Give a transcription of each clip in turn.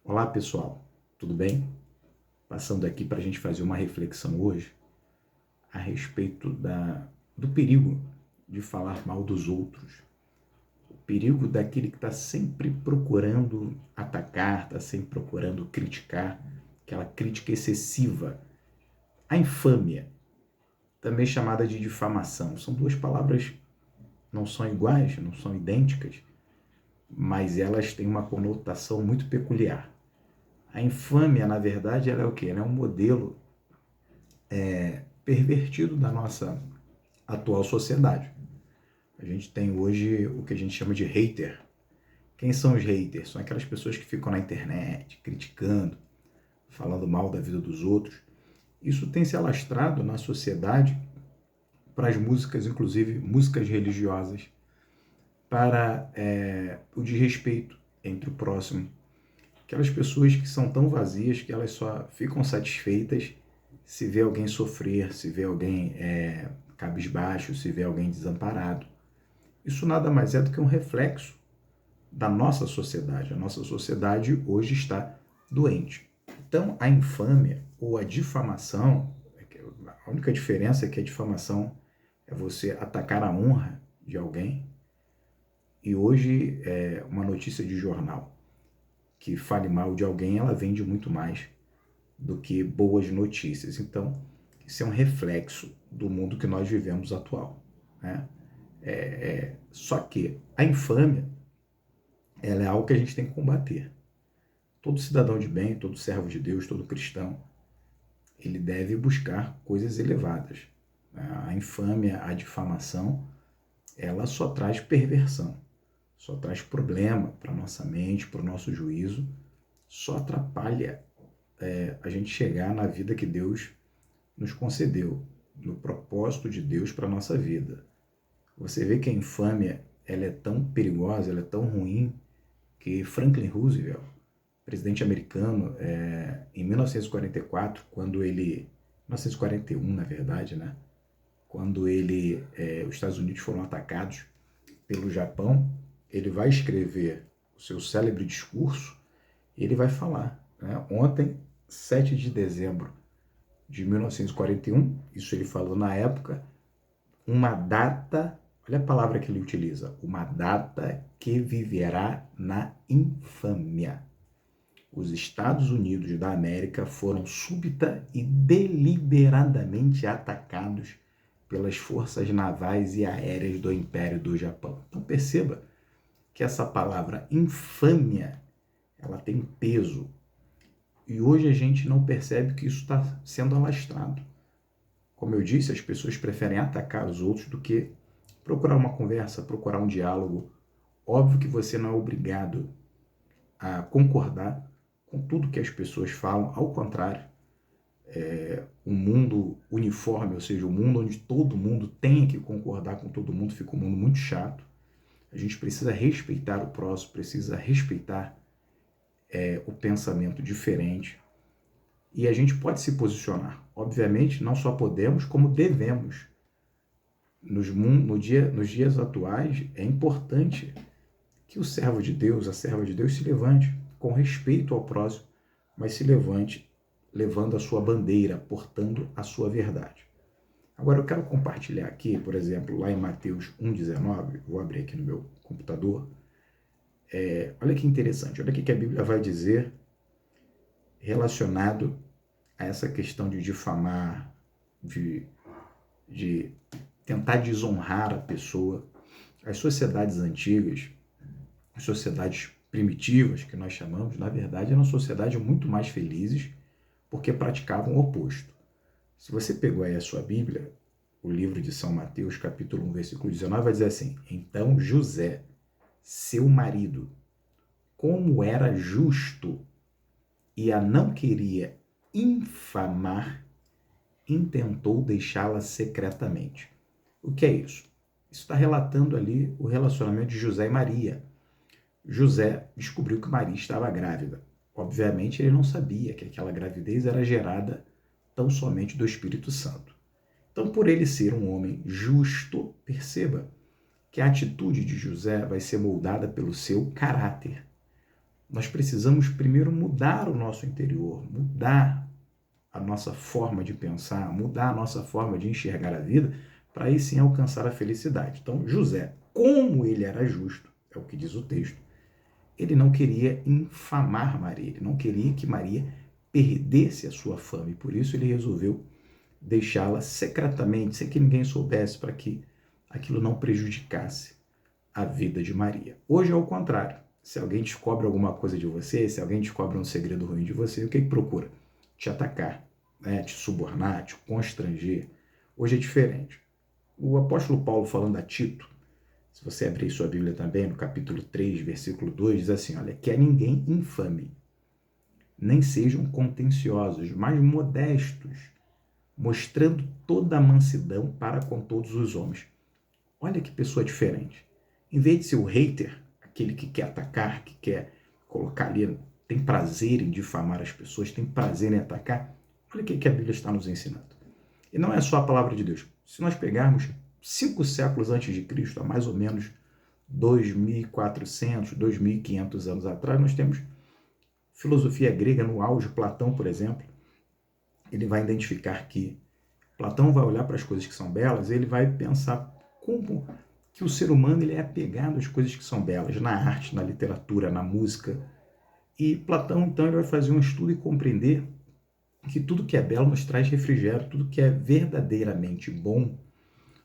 Olá pessoal, tudo bem? Passando aqui para a gente fazer uma reflexão hoje a respeito do perigo de falar mal dos outros, o perigo daquele que está sempre procurando atacar, está sempre procurando criticar, aquela crítica excessiva, a infâmia, também chamada de difamação. São duas palavras, não são iguais, não são idênticas, mas elas têm uma conotação muito peculiar. A infâmia, na verdade, ela é o quê? Ela é um modelo pervertido da nossa atual sociedade. A gente tem hoje o que a gente chama de hater. Quem são os haters? São aquelas pessoas que ficam na internet criticando, falando mal da vida dos outros. Isso tem se alastrado na sociedade para as músicas, inclusive músicas religiosas, para o desrespeito entre o próximo. Aquelas pessoas que são tão vazias que elas só ficam satisfeitas se vê alguém sofrer, se vê alguém cabisbaixo, se vê alguém desamparado. Isso nada mais é do que um reflexo da nossa sociedade. A nossa sociedade hoje está doente. Então, a infâmia ou a difamação, a única diferença é que a difamação é você atacar a honra de alguém. E hoje, uma notícia de jornal que fale mal de alguém, ela vende muito mais do que boas notícias. Então, isso é um reflexo do mundo que nós vivemos atual, né? Só que a infâmia, ela é algo que a gente tem que combater. Todo cidadão de bem, todo servo de Deus, todo cristão, ele deve buscar coisas elevadas. A infâmia, a difamação, ela só traz perversão, só traz problema para a nossa mente, para o nosso juízo, só atrapalha a gente chegar na vida que Deus nos concedeu, no propósito de Deus para a nossa vida. Você vê que a infâmia ela é tão perigosa, ela é tão ruim, que Franklin Roosevelt, presidente americano, em 1944, quando ele... 1941, na verdade, né? Quando os Estados Unidos foram atacados pelo Japão, ele vai escrever o seu célebre discurso e ele vai falar, né? Ontem, 7 de dezembro de 1941, isso ele falou na época, uma data, olha a palavra que ele utiliza, uma data que viverá na infâmia. Os Estados Unidos da América foram súbita e deliberadamente atacados pelas forças navais e aéreas do Império do Japão. Então perceba que essa palavra infâmia, ela tem peso. E hoje a gente não percebe que isso está sendo alastrado. Como eu disse, as pessoas preferem atacar os outros do que procurar uma conversa, procurar um diálogo. Óbvio que você não é obrigado a concordar com tudo que as pessoas falam, ao contrário. Um mundo uniforme, ou seja, um mundo onde todo mundo tem que concordar com todo mundo, fica um mundo muito chato. A gente precisa respeitar o próximo, precisa respeitar o pensamento diferente. E a gente pode se posicionar. Obviamente, não só podemos, como devemos. Nos dias atuais, é importante que o servo de Deus, a serva de Deus, se levante com respeito ao próximo, mas se levante levando a sua bandeira, portando a sua verdade. Agora, eu quero compartilhar aqui, por exemplo, lá em Mateus 1,19, vou abrir aqui no meu computador. Olha que interessante, olha o que a Bíblia vai dizer relacionado a essa questão de difamar, de tentar desonrar a pessoa. As sociedades antigas, as sociedades primitivas, que nós chamamos, na verdade, eram sociedades muito mais felizes porque praticavam o oposto. Se você pegou aí a sua Bíblia, o livro de São Mateus, capítulo 1, versículo 19, vai dizer assim: então José, seu marido, como era justo e a não queria infamar, intentou deixá-la secretamente. O que é isso? Isso está relatando ali o relacionamento de José e Maria. José descobriu que Maria estava grávida. Obviamente, ele não sabia que aquela gravidez era gerada tão somente do Espírito Santo. Então, por ele ser um homem justo, perceba que a atitude de José vai ser moldada pelo seu caráter. Nós precisamos primeiro mudar o nosso interior, mudar a nossa forma de pensar, mudar a nossa forma de enxergar a vida, para aí sim alcançar a felicidade. Então, José, como ele era justo, é o que diz o texto, ele não queria infamar Maria, ele não queria que Maria perdesse a sua fama, e por isso ele resolveu deixá-la secretamente, sem que ninguém soubesse, para que aquilo não prejudicasse a vida de Maria. Hoje é o contrário. Se alguém descobre alguma coisa de você, se alguém descobre um segredo ruim de você, o que procura? Te atacar, né? Te subornar, te constranger. Hoje é diferente. O apóstolo Paulo, falando a Tito, se você abrir sua Bíblia também, no capítulo 3, versículo 2, diz assim, olha, que a ninguém infame, nem sejam contenciosos, mas modestos, mostrando toda a mansidão para com todos os homens. Olha que pessoa diferente. Em vez de ser o hater, aquele que quer atacar, que quer colocar ali, tem prazer em difamar as pessoas, tem prazer em atacar, olha o que a Bíblia está nos ensinando. E não é só a palavra de Deus. Se nós pegarmos 5 séculos antes de Cristo, há mais ou menos 2.400, 2.500 anos atrás, nós temos filosofia grega no auge. Platão, por exemplo, ele vai identificar que Platão vai olhar para as coisas que são belas e ele vai pensar como que o ser humano ele é apegado às coisas que são belas, na arte, na literatura, na música. E Platão, então, ele vai fazer um estudo e compreender que tudo que é belo nos traz refrigério, tudo que é verdadeiramente bom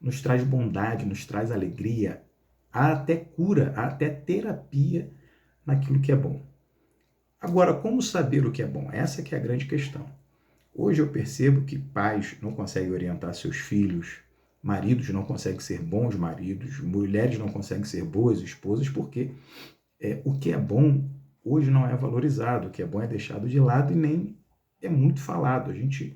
nos traz bondade, nos traz alegria, há até cura, há até terapia naquilo que é bom. Agora, como saber o que é bom? Essa que é a grande questão. Hoje eu percebo que pais não conseguem orientar seus filhos, maridos não conseguem ser bons maridos, mulheres não conseguem ser boas esposas, porque o que é bom hoje não é valorizado, o que é bom é deixado de lado e nem é muito falado. A gente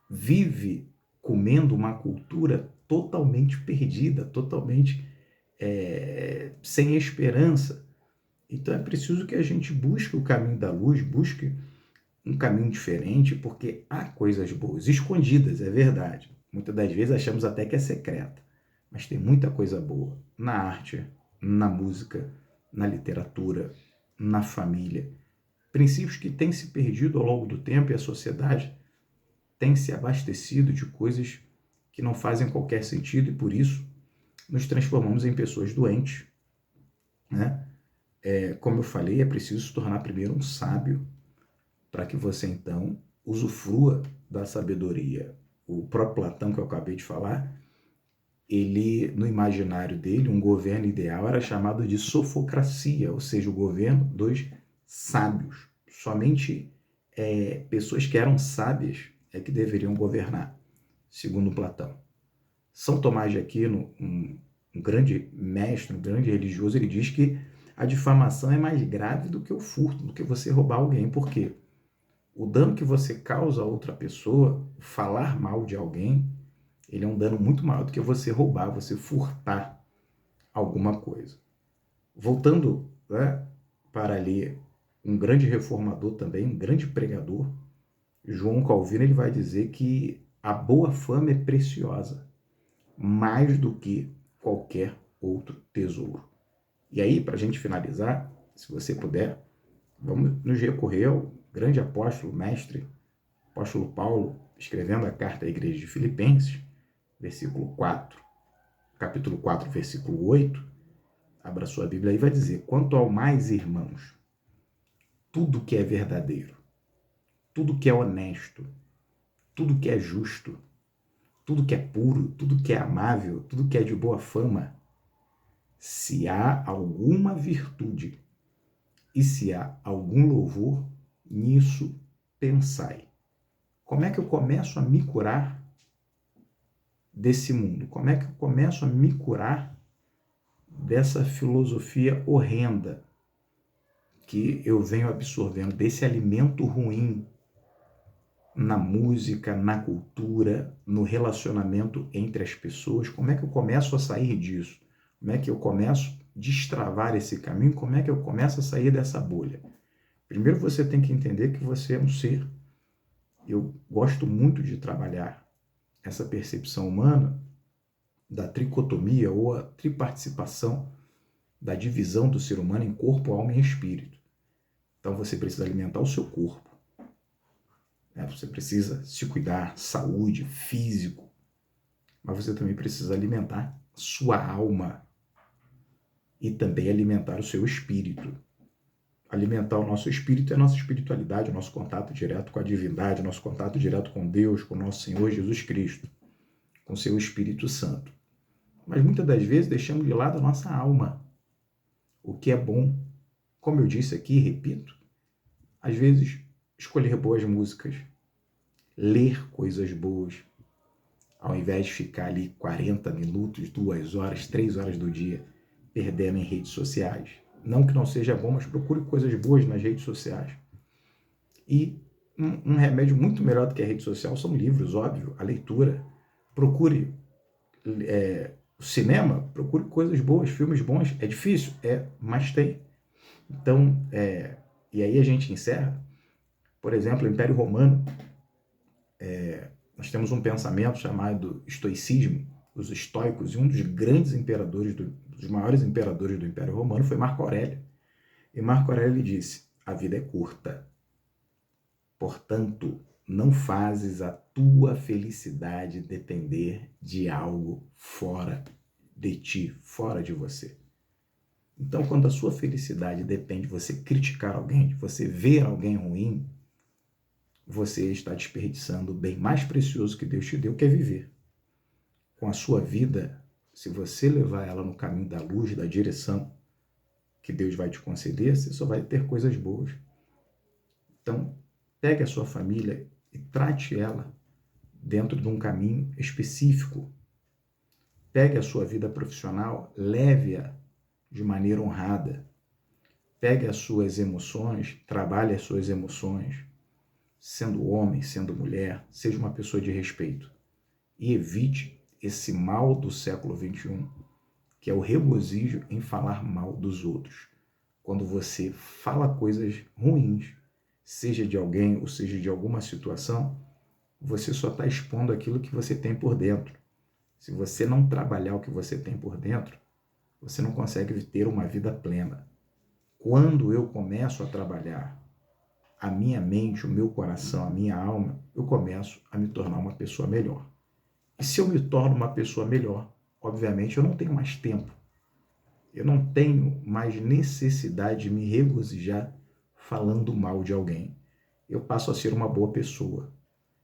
vive comendo uma cultura totalmente perdida, totalmente sem esperança. Então é preciso que a gente busque o caminho da luz, busque um caminho diferente, porque há coisas boas, escondidas, é verdade. Muitas das vezes achamos até que é secreta, mas tem muita coisa boa na arte, na música, na literatura, na família. Princípios que têm se perdido ao longo do tempo e a sociedade tem se abastecido de coisas que não fazem qualquer sentido e por isso nos transformamos em pessoas doentes, né? Como eu falei, é preciso se tornar primeiro um sábio para que você então usufrua da sabedoria. O próprio Platão, que eu acabei de falar, ele, no imaginário dele, um governo ideal era chamado de sofocracia, ou seja, o governo dos sábios. Somente pessoas que eram sábias é que deveriam governar, segundo Platão. São Tomás de Aquino, um grande mestre, um grande religioso, ele diz que a difamação é mais grave do que o furto, do que você roubar alguém. Por quê? O dano que você causa a outra pessoa, falar mal de alguém, ele é um dano muito maior do que você roubar, você furtar alguma coisa. Voltando, né, para ali, um grande reformador também, um grande pregador, João Calvino, ele vai dizer que a boa fama é preciosa, mais do que qualquer outro tesouro. E aí, para a gente finalizar, se você puder, vamos nos recorrer ao grande apóstolo, mestre, apóstolo Paulo, escrevendo a carta à igreja de Filipenses, versículo 4, capítulo 4, versículo 8, abra sua Bíblia aí, vai dizer, quanto ao mais, irmãos, tudo que é verdadeiro, tudo que é honesto, tudo que é justo, tudo que é puro, tudo que é amável, tudo que é de boa fama, se há alguma virtude e se há algum louvor, nisso pensai. Como é que eu começo a me curar desse mundo? Como é que eu começo a me curar dessa filosofia horrenda que eu venho absorvendo, desse alimento ruim na música, na cultura, no relacionamento entre as pessoas? Como é que eu começo a sair disso? Como é que eu começo a destravar esse caminho? Como é que eu começo a sair dessa bolha? Primeiro você tem que entender que você é um ser. Eu gosto muito de trabalhar essa percepção humana da tricotomia ou a triparticipação da divisão do ser humano em corpo, alma e espírito. Então você precisa alimentar o seu corpo, né? Você precisa se cuidar, saúde, físico, mas você também precisa alimentar sua alma e também alimentar o seu espírito. Alimentar o nosso espírito é a nossa espiritualidade, o nosso contato direto com a divindade, o nosso contato direto com Deus, com o nosso Senhor Jesus Cristo, com o seu Espírito Santo. Mas muitas das vezes deixamos de lado a nossa alma, o que é bom. Como eu disse aqui, repito, às vezes escolher boas músicas, ler coisas boas, ao invés de ficar ali 40 minutos, 2 horas, 3 horas do dia perdendo em redes sociais. Não que não seja bom, mas procure coisas boas nas redes sociais. E um remédio muito melhor do que a rede social são livros, óbvio, a leitura. Procure o cinema, procure coisas boas, filmes bons. É difícil? Mas tem. Então, e aí a gente encerra. Por exemplo, o Império Romano, nós temos um pensamento chamado estoicismo, os estoicos, e um dos grandes imperadores, dos maiores imperadores do Império Romano foi Marco Aurélio. E Marco Aurélio disse: a vida é curta, portanto, não fazes a tua felicidade depender de algo fora de ti, fora de você. Então, quando a sua felicidade depende de você criticar alguém, de você ver alguém ruim, você está desperdiçando o bem mais precioso que Deus te deu, que é viver. Com a sua vida, se você levar ela no caminho da luz, da direção que Deus vai te conceder, você só vai ter coisas boas. Então, pegue a sua família e trate ela dentro de um caminho específico. Pegue a sua vida profissional, leve-a de maneira honrada. Pegue as suas emoções, trabalhe as suas emoções. Sendo homem, sendo mulher, seja uma pessoa de respeito. E evite esse mal do século XXI, que é o regozijo em falar mal dos outros. Quando você fala coisas ruins, seja de alguém ou seja de alguma situação, você só está expondo aquilo que você tem por dentro. Se você não trabalhar o que você tem por dentro, você não consegue ter uma vida plena. Quando eu começo a trabalhar a minha mente, o meu coração, a minha alma, eu começo a me tornar uma pessoa melhor. E se eu me torno uma pessoa melhor, obviamente eu não tenho mais tempo. Eu não tenho mais necessidade de me regozijar falando mal de alguém. Eu passo a ser uma boa pessoa.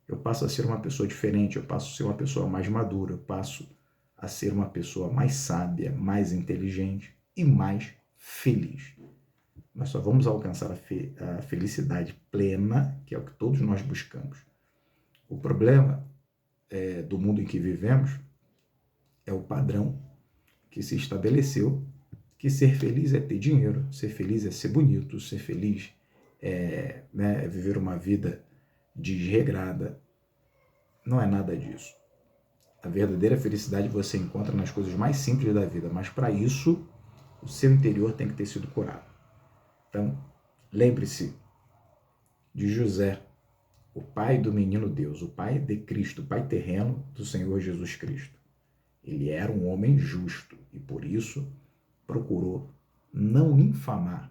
Eu passo a ser uma pessoa diferente, eu passo a ser uma pessoa mais madura, eu passo a ser uma pessoa mais sábia, mais inteligente e mais feliz. Nós só vamos alcançar a felicidade plena, que é o que todos nós buscamos. O problema do mundo em que vivemos é o padrão que se estabeleceu, que ser feliz é ter dinheiro, ser feliz é ser bonito, ser feliz é viver uma vida desregrada. Não é nada disso. A verdadeira felicidade você encontra nas coisas mais simples da vida, mas para isso o seu interior tem que ter sido curado. Então, lembre-se de José, o pai do menino Deus, o pai de Cristo, o pai terreno do Senhor Jesus Cristo. Ele era um homem justo e por isso procurou não infamar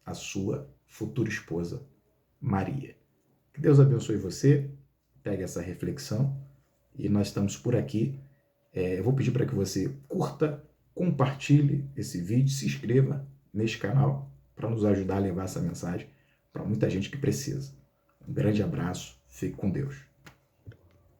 a sua futura esposa, Maria. Que Deus abençoe você, pegue essa reflexão e nós estamos por aqui. Eu vou pedir para que você curta, compartilhe esse vídeo, se inscreva neste canal para nos ajudar a levar essa mensagem para muita gente que precisa. Um grande abraço, fique com Deus.